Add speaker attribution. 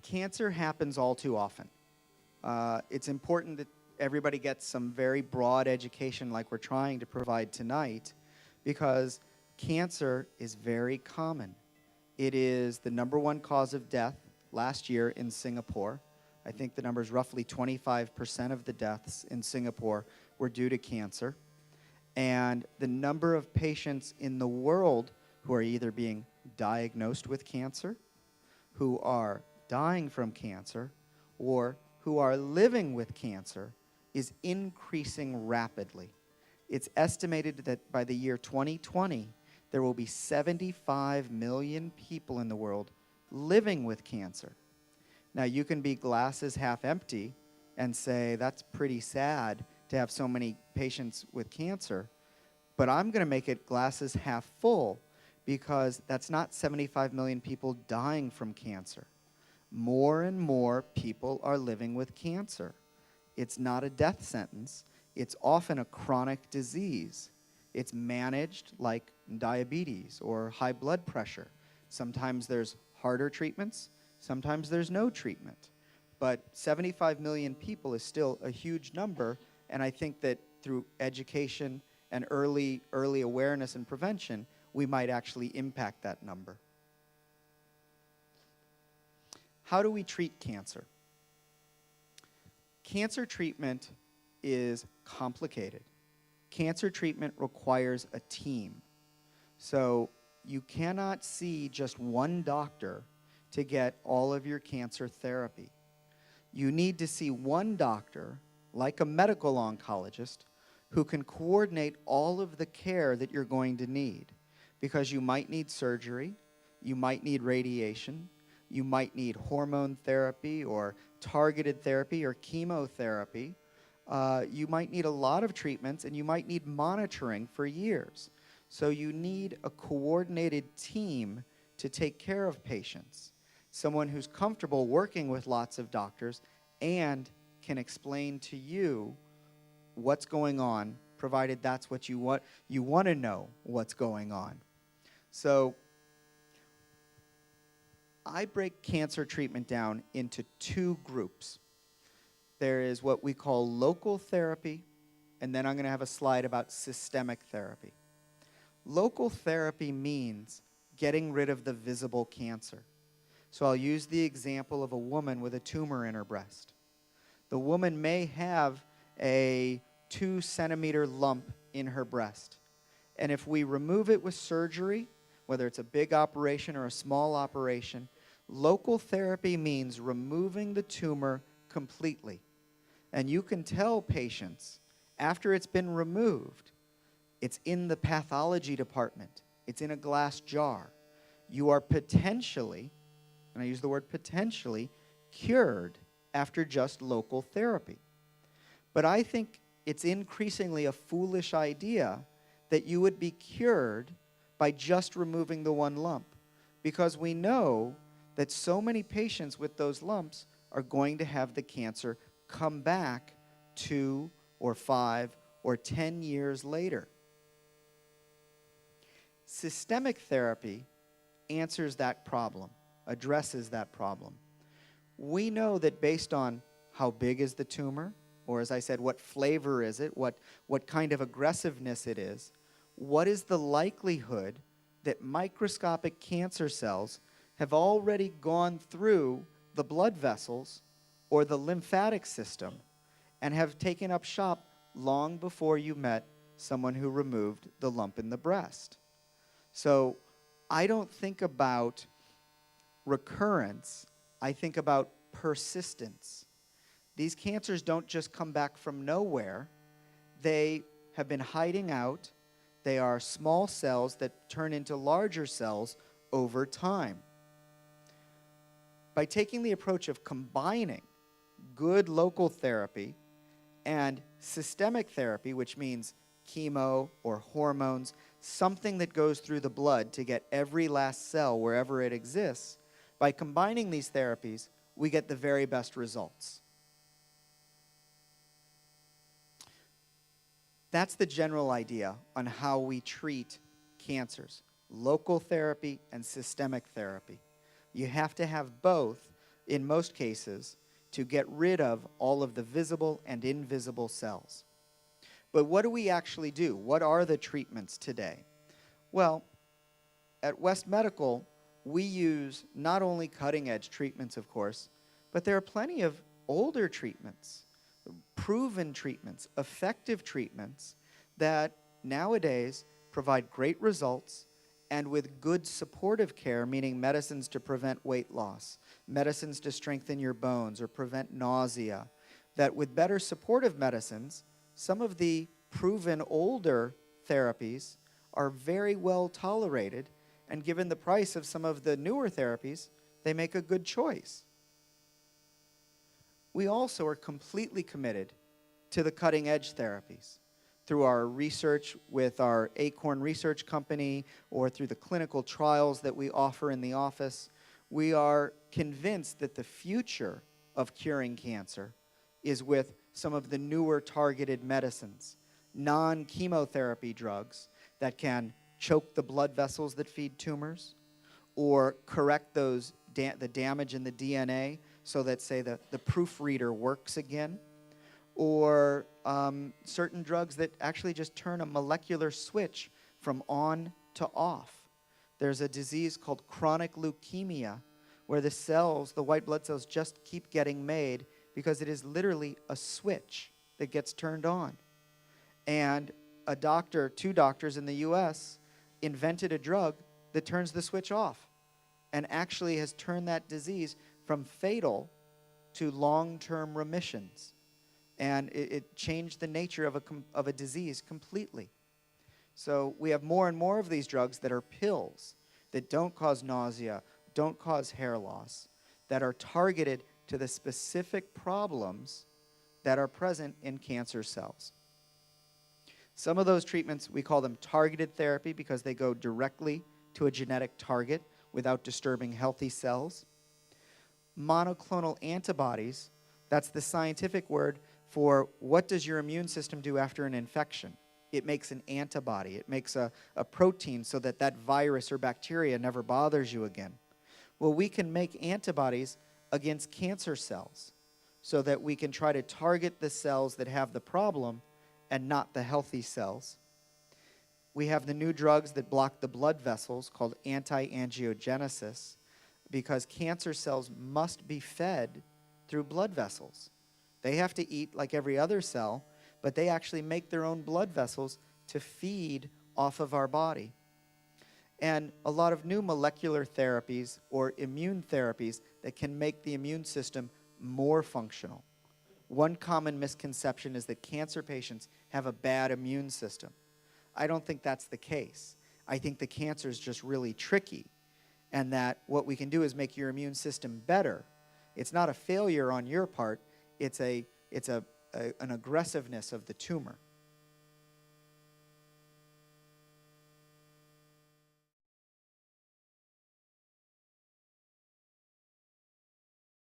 Speaker 1: Cancer happens all too often. It's important that everybody gets some very broad education like we're trying to provide tonight, because cancer is very common. It is the #1 cause of death last year in Singapore. I think the number is roughly 25% of the deaths in Singapore were due to cancer. And the number of patients in the world who are either being diagnosed with cancer, who are dying from cancer, or who are living with cancer is increasing rapidly. It's estimated that by the year 2020, there will be 75 million people in the world living with cancer. Now, you can be glasses half empty and say, that's pretty sad to have so many patients with cancer, but I'm going to make it glasses half full, because that's not 75 million people dying from cancer. More and more people are living with cancer. It's not a death sentence. It's often a chronic disease. It's managed like diabetes or high blood pressure. Sometimes there's harder treatments. Sometimes there's no treatment. But 75 million people is still a huge number, and I think that through education and early awareness and prevention, we might actually impact that number. How do we treat cancer? Cancer treatment is complicated. Cancer treatment requires a team. So you cannot see just one doctor to get all of your cancer therapy. You need to see one doctor, like a medical oncologist, who can coordinate all of the care that you're going to need. Because you might need surgery, you might need radiation, you might need hormone therapy or targeted therapy or chemotherapy. You might need a lot of treatments, and you might need monitoring for years. So you need a coordinated team to take care of patients. Someone who's comfortable working with lots of doctors and can explain to you what's going on, provided that's what you want. You want to know what's going on. So I break cancer treatment down into two groups. There is what we call local therapy, and then I'm going to have a slide about systemic therapy. Local therapy means getting rid of the visible cancer. So I'll use the example of a woman with a tumor in her breast. The woman may have a 2-centimeter lump in her breast. And if we remove it with surgery, whether it's a big operation or a small operation, local therapy means removing the tumor completely. And you can tell patients, after it's been removed, it's in the pathology department, it's in a glass jar. You are potentially, and I use the word potentially, cured after just local therapy. But I think it's increasingly a foolish idea that you would be cured by just removing the one lump, because we know that so many patients with those lumps are going to have the cancer come back 2 or 5 or 10 years later. Systemic therapy answers that problem, addresses that problem. We know that based on how big is the tumor, or as I said, what flavor is it, what kind of aggressiveness it is, what is the likelihood that microscopic cancer cells have already gone through the blood vessels or the lymphatic system and have taken up shop long before you met someone who removed the lump in the breast. So I don't think about recurrence, I think about persistence. These cancers don't just come back from nowhere. They have been hiding out. They are small cells that turn into larger cells over time. By taking the approach of combining good local therapy and systemic therapy, which means chemo or hormones, something that goes through the blood to get every last cell wherever it exists, by combining these therapies, we get the very best results. That's the general idea on how we treat cancers, local therapy and systemic therapy. You have to have both in most cases, to get rid of all of the visible and invisible cells. But what do we actually do? What are the treatments today? Well, at West Medical, we use not only cutting-edge treatments, of course, but there are plenty of older treatments, proven treatments, effective treatments that nowadays provide great results and with good supportive care, meaning medicines to prevent weight loss, medicines to strengthen your bones or prevent nausea, that with better supportive medicines, some of the proven older therapies are very well tolerated, and given the price of some of the newer therapies, they make a good choice. We also are completely committed to the cutting-edge therapies. Through our research with our Acorn Research Company or through the clinical trials that we offer in the office, we are convinced that the future of curing cancer is with some of the newer targeted medicines, non-chemotherapy drugs that can choke the blood vessels that feed tumors or correct those the damage in the DNA so that, say, the proofreader works again, or certain drugs that actually just turn a molecular switch from on to off. There's a disease called chronic leukemia where the cells, the white blood cells, just keep getting made because it is literally a switch that gets turned on. And two doctors in the US invented a drug that turns the switch off and actually has turned that disease from fatal to long-term remissions. And it changed the nature of a disease completely. So we have more and more of these drugs that are pills that don't cause nausea, don't cause hair loss, that are targeted to the specific problems that are present in cancer cells. Some of those treatments, we call them targeted therapy because they go directly to a genetic target without disturbing healthy cells. Monoclonal antibodies, that's the scientific word for what does your immune system do after an infection. It makes an antibody. It makes a protein so that that virus or bacteria never bothers you again. Well, we can make antibodies against cancer cells so that we can try to target the cells that have the problem and not the healthy cells. We have the new drugs that block the blood vessels called anti-angiogenesis because cancer cells must be fed through blood vessels. They have to eat like every other cell, but they actually make their own blood vessels to feed off of our body. And a lot of new molecular therapies or immune therapies that can make the immune system more functional. One common misconception is that cancer patients have a bad immune system. I don't think that's the case. I think the cancer is just really tricky, and that what we can do is make your immune system better. It's not a failure on your part. It's an aggressiveness of the tumor.